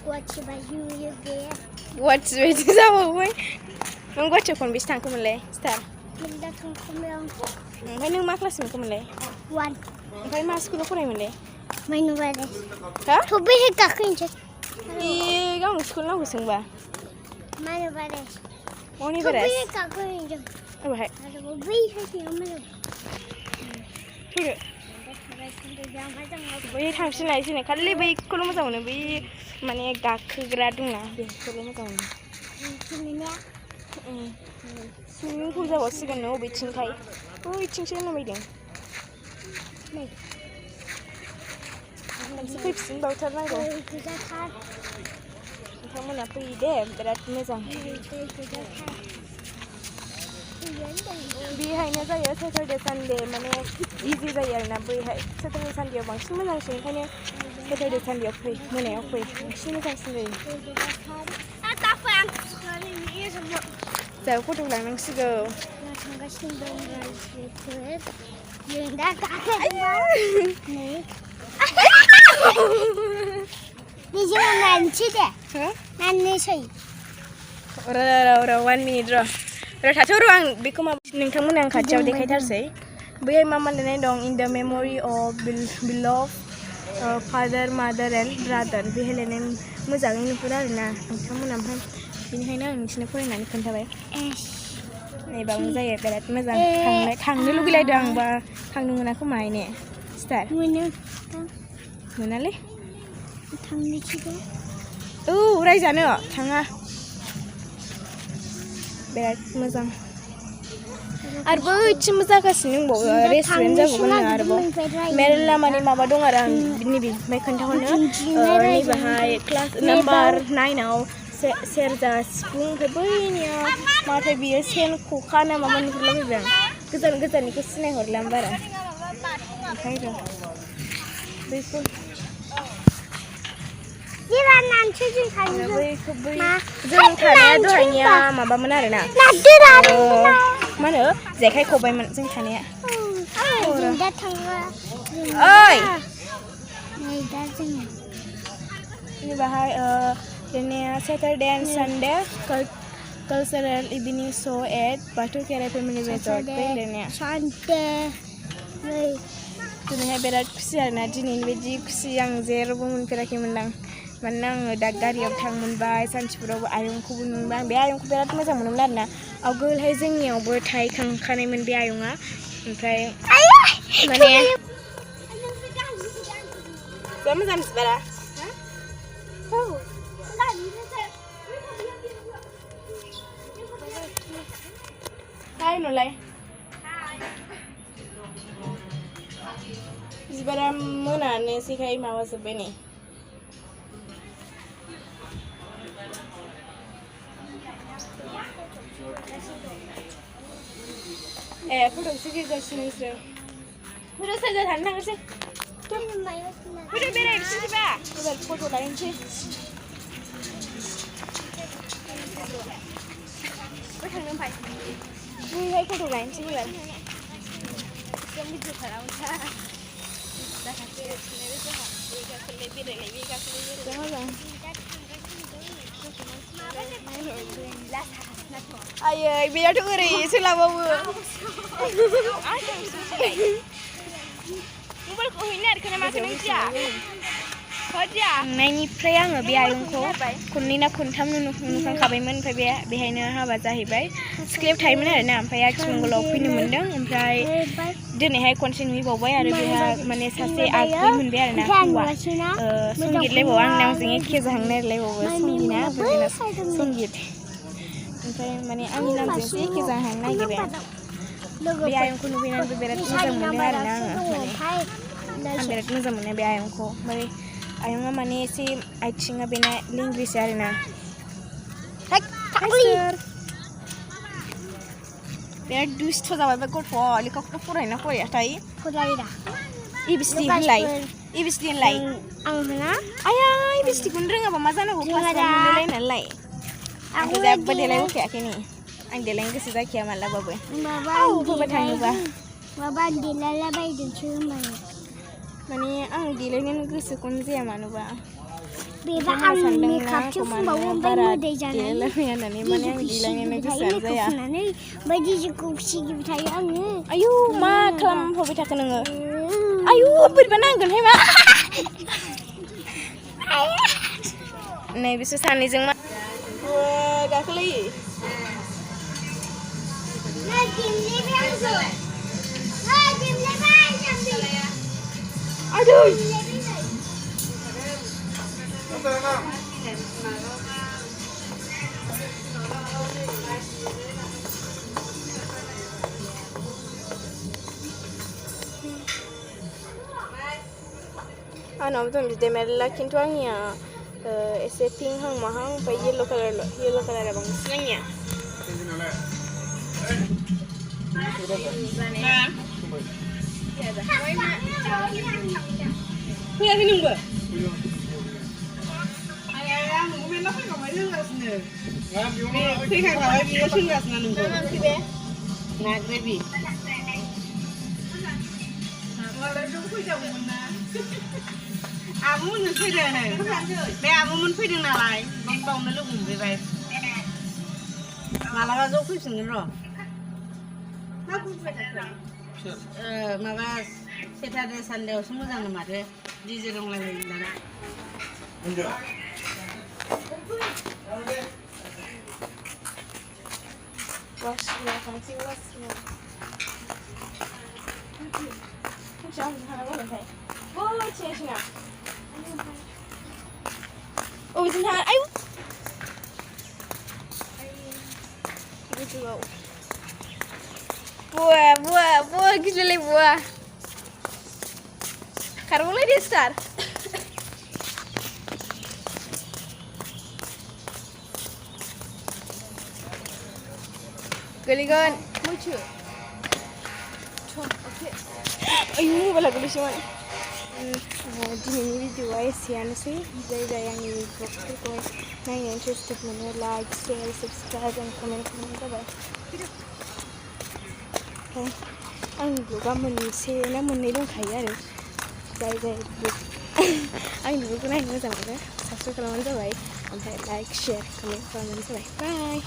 Guaci baju juga. Guaci baju sama boy. Nung guaci kon bis tang kemelai. Star. Kita tang kemelai. Ompay nung ma kelas mo kemelai. 1. Ompay ma sekolah ko kemelai. Main bade. Ha? Tobi hekak kince. Gaung sekolah ko sengba. Main bade. Oni beres. Tobi hekak kince. Apa hai? Ada tobi hekak mana? Tuh. बै थांसिनाय सिनाय खालि बैखौल' मोजां मोनो बै माने गाखोग्रा दंना बेखौल' मोजां मोनो स्विमिं पुल जाबावसिगोन नो बबेथिंखाय बबेथिंसो होनलाबायदों मोनसे फैफिनबावथारनांगौ नोंथांमोना फैयो दे बिराद मोजां बेहायनो जायो सेटारडे सानडे माने इजि जायो आरोना बैहाय सेटारडे सानडेआव बांसिन मोजांसिन ओंखायनो सेटारडे सानडेआव फै मोनायाव फै बांसिन मोजांसिन जायो जोंहा फट' लांनांसिगौ र' 1 minute र' थाथ' र' आं बेखौ नोंथांमोना आं खाथियाव देखायथारसै बैहाय मा मा लिरनाय दं in the memory of beloved father mother and brother बेहाय लिरनाय मोजाङै नुहुरो आरोना नोंथांमोना ओमफ्राय बेनिखायनो आं नोंसिनो फरायनानै खोन्थाबाय नायबावनो जायो बिराद मोजां थांनो लुगैलायदों आंबा थांनो मोनाखै मायने स्टार मोनालै औ रायजानो थाङा बिराद मोजां आरोबो इथिंबो जागासिनो दंबावो रेस्टुरेन्ट जाबावगोन आरोबाव मेरला माने माबा दं आरो आं नैबे ओमफ्राय खोन्थाहरनो नैबेहाय क्लास नाम्बार 9आव सेरजा सिफुं ओमफ्राय बैनिया माथाय बियो सेन खखा ना माबा नुहुरलाबायबाय आं गोजाननिखौ सिनायहरला आं बारा ओमफ्राय र' बैखौ जों थानाया दहायनिया माबामोन आरोना मा होनो जेखाइ खबाइमोन जों थानाया ओइ बेहाय लिरनाया Saturday and Sunday cultural evening show' at बाथौ खेराइ फेमिलि रिजर्ट बे लिरनाया दिनैहाय बिराद खुसि आरोना दिनैनि बायदि खुसि आं जेरावबो मोनफेराखैमोनदां मानोना आङो दा गारियाव थांमोनबाय सानथिफुरावबो आयंखौबो नुबाय आं बे आयंखौ बिराद मोजां मोनोमोन आरोना आवगोलहाय जोंनियावबो थाहैखांखानायमोन बे आयंआ ओमफ्राय माने जा मोजां बारा हाय नलाय बिबारा मोनानोसैखाय माबाजोब्बाय नै फट' खेगासिनो नोंसोर फट' साइजा थानो थांनोसै फट' बेरायनोसैबा एबार फट' लायनोसै थांनो ओमफ्राय बैहाय फट' लायनोसै एबार भिडिअ खालामनोसै आयै बेयाथ' ओरै सोलाबावो मबाइलखौ हैनो नागिरखोना माखौ मिथिया थांनायनिफ्राय आङो बे आयंखौ खननै ना खनथाम नुखांखाबायमोन ओमफ्राय बेहायनो हाबा जाहैबाय सिख्लायाव थायोमोन आरोना ओमफ्राय आथिमंगलाव फैनो मोन्दों ओमफ्राय दिनैहाय खनसे नुहैबावबाय आरो बेहा माने सासे आगै मोनबाय आरोना हौवा संगितलायबावो आंजों एखे जाहां नागिरलायबावो संगिना संगित ओमफ्राय माने आंनि नामजोंसो एखे जाहां नागिरबाय बे आयंखौ नुहैनानैबो बिराद मोजां मोनो आरोना आङो माने आं बिराद मोजां मोनो बे आयंखौ ओमफ्राय आयंआ माने एसे आथिङा बेना लेंग्रिसो आरोना बिराद दुस्थ' जाबाय बे गथ'आ लेखाखौथ' फरायोना फरायाथाय फरायरा एबिसिडि होनलाय आं होना आया एबिसिडिखौनो रोङाबा मा जानांगौ क्लास मोनलायनानैलाय आंखौ जेबो देलायबोखायाखै नै आं देलायनो गोसो जाखाया मालाबाबो होबा थाङोबा माबा देलायलाबायदोंसो होनबाय माने आं देलायनो गोसोखौनो जाया मानोबा बेबा आंनि खाथियाव फुंबावो ओमफ्राय मोदै जानानै होननानै माने आं देलायनो गोसोआनो जाया बायदि जिखौ सिगिबाय थायो आङो आयु मा खालामहरबाय थाखो नोङो आयु बोरैबा नांगोनहाय मा नै बिसोर सानैजों मा गाखोलायो aduh आंनाव दं बिदि मेरला खिन्थु आंनिया एसे पिंक हां माहां ओमफ्राय येलो कालारा बांसिन आंनिया फैयाखै नोंबो आं मेरला फैखांबाय रोंगासिनो फैखांबाय बियो सोंगासिनो नोंखौ फैबाय ना ग्रेभि फैजागौमोन ना आब'मोननो फैदों बे आब'मोन फैदों नालाय बावनो लोगो मोनफैबाय मालाबा ज' फैफिनगोन र' मा बुंबाय थाखो माबा सेटारडे सानडेआवसो मोजां माथो डिजे दंलायलायो दाना Oh, it's not. Ayo. Gitu loh. Buah, gila le buah. Karboleh dia star. Galigan, muncul. Okay. Ayo, balik dulu sih man. दिनैनि भिडिअआ एसेयानोसै जाय आंनि ब्लगफोरखौ नायनो इन्टारेस्टेड मोनो like share subscribe and comment खालामनाय जाबाय ओमफ्राय आंनि ब्लगआ मोनसे ना मोननै दंखायो आरो जाय आंनि ब्लगखौ नायनो मोजां मोनो साबस्क्राइब खालामबानो जाबाय ओमफ्राय लाइक शेयार कमेन्ट खालामबानो जाबाय बाय